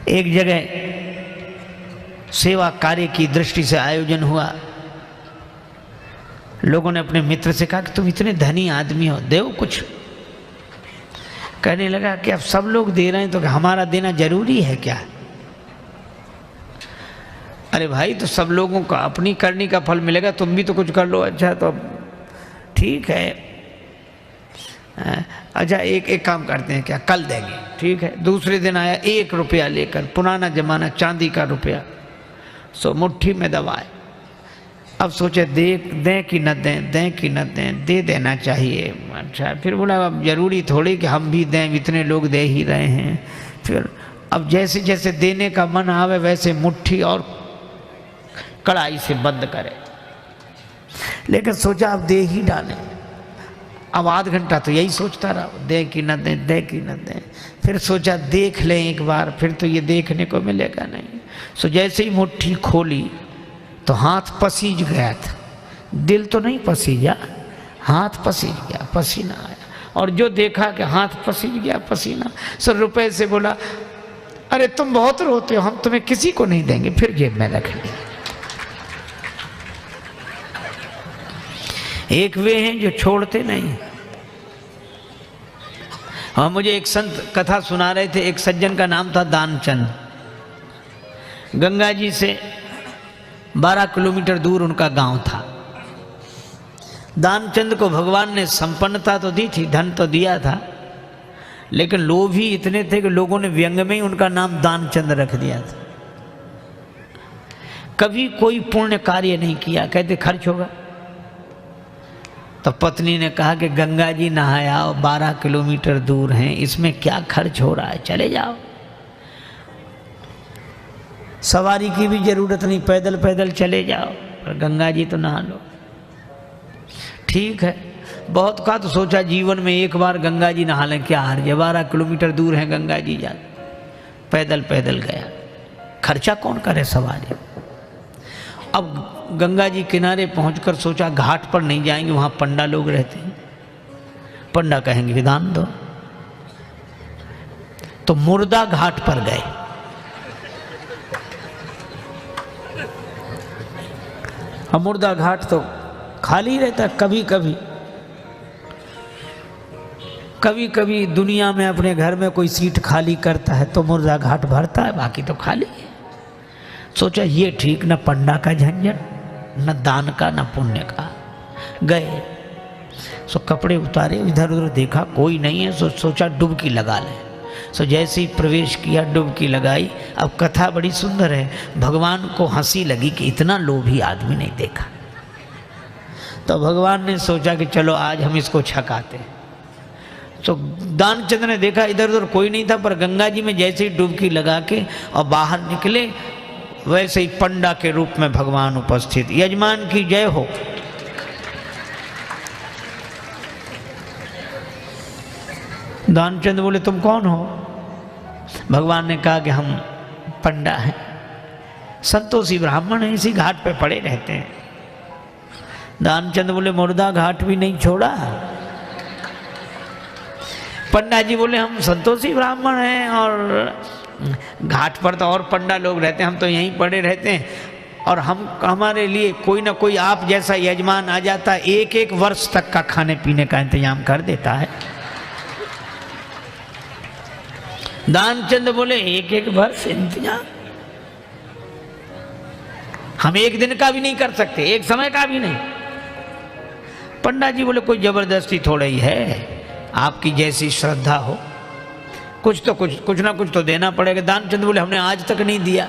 एक जगह सेवा कार्य की दृष्टि से आयोजन हुआ। लोगों ने अपने मित्र से कहा कि तुम इतने धनी आदमी हो, दो कुछ। कहने लगा कि अब सब लोग दे रहे हैं तो हमारा देना जरूरी है क्या? अरे भाई, तो सब लोगों का अपनी करनी का फल मिलेगा, तुम भी तो कुछ कर लो। अच्छा तो ठीक है, अच्छा एक काम करते हैं, क्या कल देंगे? ठीक है। दूसरे दिन आया 1 रुपया लेकर, पुराना जमाना, चांदी का रुपया, सो मुट्ठी में दबाए। अब सोचे दें कि न दें, दें कि न दें, दे देना चाहिए। अच्छा, फिर बोला अब जरूरी थोड़ी कि हम भी दें, इतने लोग दे ही रहे हैं। फिर अब जैसे जैसे देने का मन आवे वैसे मुट्ठी और कड़ाई से बंद करे, लेकिन सोचा अब दे ही डालें। अब आध घंटा तो यही सोचता रहा, दें कि न दें, दें कि न दें। फिर सोचा देख लें एक बार, फिर तो ये देखने को मिलेगा नहीं। सो जैसे ही मुट्ठी खोली तो हाथ पसीज गया था, दिल तो नहीं पसीजा, हाथ पसीज गया, पसीना आया। और जो देखा कि हाथ पसीज गया, पसीना, सो रुपए से बोला अरे तुम बहुत रोते हो, हम तुम्हें किसी को नहीं देंगे। फिर जेब में रख लिया। एक वे हैं जो छोड़ते नहीं। हाँ, मुझे एक संत कथा सुना रहे थे। एक सज्जन का नाम था दानचंद। गंगा जी से 12 किलोमीटर दूर उनका गांव था। दानचंद को भगवान ने संपन्नता तो दी थी, धन तो दिया था, लेकिन लोभी इतने थे कि लोगों ने व्यंग में ही उनका नाम दानचंद रख दिया था। कभी कोई पुण्य कार्य नहीं किया, कहते खर्च होगा। तो पत्नी ने कहा कि गंगा जी नहाया और 12 किलोमीटर दूर हैं, इसमें क्या खर्च हो रहा है, चले जाओ। सवारी की भी जरूरत नहीं, पैदल पैदल चले जाओ, पर गंगा जी तो नहा लो। ठीक है, बहुत का तो सोचा जीवन में एक बार गंगा जी नहा लें, क्या हर्ज है, 12 किलोमीटर दूर है गंगा जी, जा पैदल पैदल गया, खर्चा कौन करे सवारी। अब गंगा जी किनारे पहुंचकर सोचा घाट पर नहीं जाएंगे, वहां पंडा लोग रहते हैं, पंडा कहेंगे विधान दो। तो मुर्दा घाट पर गए। मुर्दा घाट तो खाली रहता, कभी कभी दुनिया में अपने घर में कोई सीट खाली करता है तो मुर्दा घाट भरता है, बाकी तो खाली है। सोचा ये ठीक, न पंडा का झंझट, न दान का, न पुण्य का। गए, सो कपड़े उतारे, इधर उधर देखा कोई नहीं है, सोचा डुबकी लगा ले। सो जैसे ही प्रवेश किया, डुबकी लगाई। अब कथा बड़ी सुंदर है, भगवान को हंसी लगी कि इतना लोभी आदमी नहीं देखा। तो भगवान ने सोचा कि चलो आज हम इसको छकाते हैं। तो दानचंद ने देखा इधर उधर कोई नहीं था, पर गंगा जी में जैसे ही डुबकी लगा के और बाहर निकले, वैसे ही पंडा के रूप में भगवान उपस्थित। यजमान की जय हो। दानचंद बोले तुम कौन हो? भगवान ने कहा कि हम पंडा हैं, संतोषी ब्राह्मण हैं, इसी घाट पे पड़े रहते हैं। दानचंद बोले मुर्दा घाट भी नहीं छोड़ा। पंडा जी बोले हम संतोषी ब्राह्मण हैं और घाट पर तो और पंडा लोग रहते हैं, हम तो यहीं पड़े रहते हैं, और हमारे लिए कोई ना कोई आप जैसा यजमान आ जाता, 1-1 वर्ष तक का खाने पीने का इंतजाम कर देता है। दानचंद बोले 1-1 वर्ष इंतजाम? हम एक दिन का भी नहीं कर सकते, एक समय का भी नहीं। पंडा जी बोले कोई जबरदस्ती थोड़ा ही है, आपकी जैसी श्रद्धा हो, कुछ ना कुछ तो देना पड़ेगा। दानचंद बोले हमने आज तक नहीं दिया।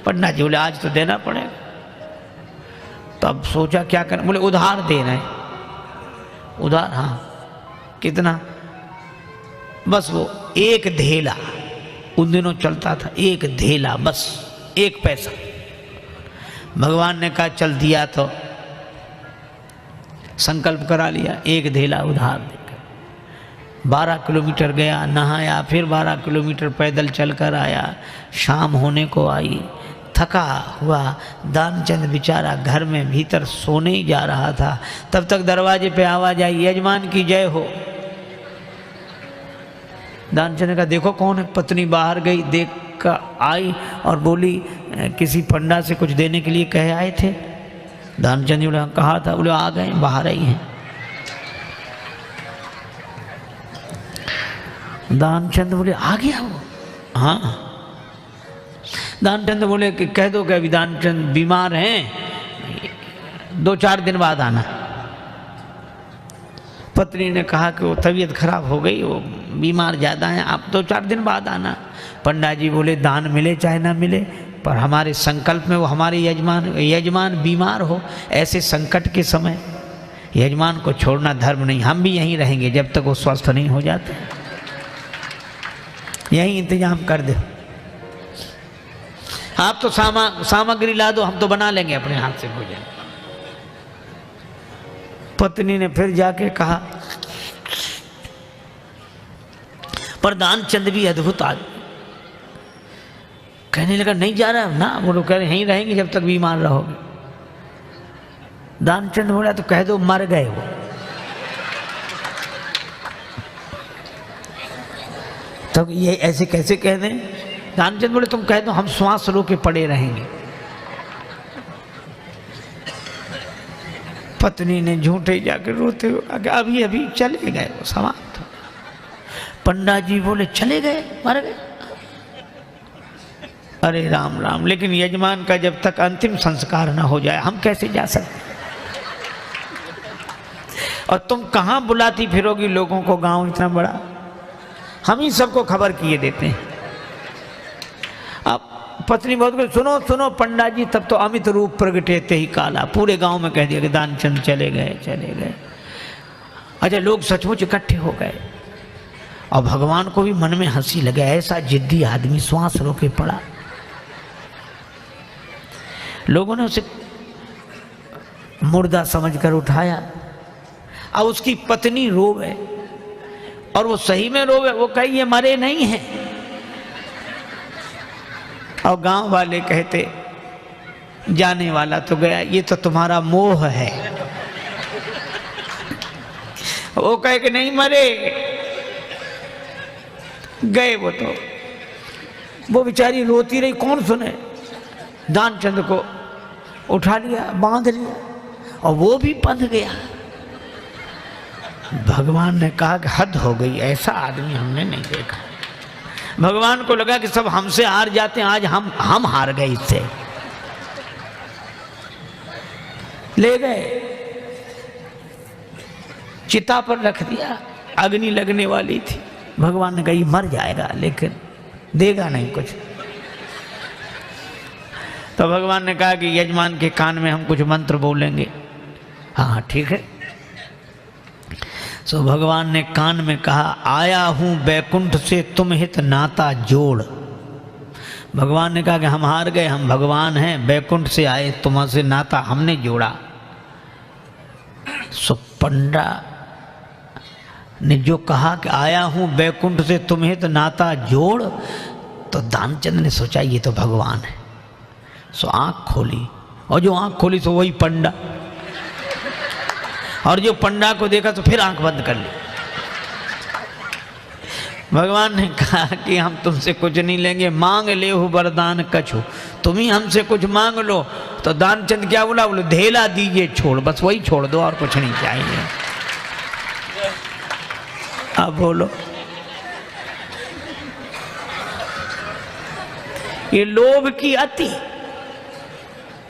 पंडा जी बोले आज तो देना पड़ेगा। तब सोचा क्या करना, बोले उधार दे रहे हैं। उधार? हाँ। कितना? बस वो 1 धेला, उन दिनों चलता था 1 धेला, बस 1 पैसा। भगवान ने कहा चल दिया, तो संकल्प करा लिया 1 धेला उधार देकर। 12 किलोमीटर गया, नहाया, फिर 12 किलोमीटर पैदल चलकर आया। शाम होने को आई, थका हुआ दानचंद बेचारा घर में भीतर सोने ही जा रहा था। तब तक दरवाजे पे आवाज आई, यजमान की जय हो। दानचंद ने कहा देखो कौन है। पत्नी बाहर गई, देख आई और बोली किसी पंडा से कुछ देने के लिए कहे आए थे। दानचंद जी बोले कहा था, बोले आ गए, बाहर आई हैं। दानचंद बोले आ गया वो? हाँ। दानचंद बोले कि कह दो कि अभी दानचंद बीमार हैं, 2-4 दिन बाद आना। पत्नी ने कहा कि वो तबीयत खराब हो गई, वो बीमार ज़्यादा हैं, आप 2-4 दिन बाद आना। पंडा जी बोले दान मिले चाहे ना मिले, पर हमारे संकल्प में वो हमारे यजमान बीमार हो, ऐसे संकट के समय यजमान को छोड़ना धर्म नहीं, हम भी यहीं रहेंगे जब तक वो स्वस्थ नहीं हो जाते, यहीं इंतजाम कर दो। आप तो सामग्री ला दो, हम तो बना लेंगे अपने हाथ से भोजन। पत्नी ने फिर जाके कहा, पर दानचंद भी अद्भुत आदमी, कहने लगा नहीं जा रहा ना, वो लोग कह रहे यहीं रहेंगे जब तक बीमार रहोगे। दानचंद बोला तो कह दो मर गए वो। तो ये ऐसे कैसे कह दें? दानचंद बोले तुम कह दो हम श्वास रोके पड़े रहेंगे। पत्नी ने झूठे जाकर रोते हुए अभी अभी चले गए, वो समाप्त हो। पंडा जी बोले चले गए, मर गए? अरे राम राम, लेकिन यजमान का जब तक अंतिम संस्कार ना हो जाए हम कैसे जा सकते? और तुम कहाँ बुलाती फिरोगी लोगों को, गांव इतना बड़ा, हम ही सबको खबर किए देते हैं। अब पत्नी बहुत सुनो सुनो पंडा जी, तब तो अमित रूप प्रगटे ते ही काला, पूरे गांव में कह दिया कि दानचंद चले गए चले गए। अच्छा, लोग सचमुच इकट्ठे हो गए और भगवान को भी मन में हंसी लगे, ऐसा जिद्दी आदमी श्वास रोके पड़ा। लोगों ने उसे मुर्दा समझकर उठाया। अब उसकी पत्नी रोवे, और वो सही में रोवे, वो कहे ये मरे नहीं हैं। और गांव वाले कहते जाने वाला तो गया, ये तो तुम्हारा मोह है। वो कहे कि नहीं मरे, गए वो तो। वो बेचारी रोती रही, कौन सुने। दानचंद को उठा लिया, बांध लिया, और वो भी बंध गया। भगवान ने कहा कि हद हो गई, ऐसा आदमी हमने नहीं देखा। भगवान को लगा कि सब हमसे हार जाते हैं, आज हम हार गए इससे। ले गए, चिता पर रख दिया, अग्नि लगने वाली थी। भगवान ने कहा ये मर जाएगा लेकिन देगा नहीं कुछ। तो भगवान ने कहा कि यजमान के कान में हम कुछ मंत्र बोलेंगे। हाँ ठीक है। सो भगवान ने कान में कहा, आया हूँ बैकुंठ से तुम हित नाता जोड़। भगवान ने कहा कि हम हार गए, हम भगवान हैं, बैकुंठ से आए, तुमसे नाता हमने जोड़ा। सो पंडा ने जो कहा कि आया हूँ बैकुंठ से तुम हित नाता जोड़, तो दानचंद ने सोचा ये तो भगवान है। सो आँख खोली, और जो आँख खोली तो वही पंडा, और जो पंडा को देखा तो फिर आंख बंद कर ली। भगवान ने कहा कि हम तुमसे कुछ नहीं लेंगे, मांग ले हो वरदान कछु, तुम ही हमसे कुछ मांग लो। तो दानचंद क्या बोला? बोले धेला दीजिए छोड़, बस वही छोड़ दो और कुछ नहीं चाहिए। अब बोलो, ये लोभ की अति।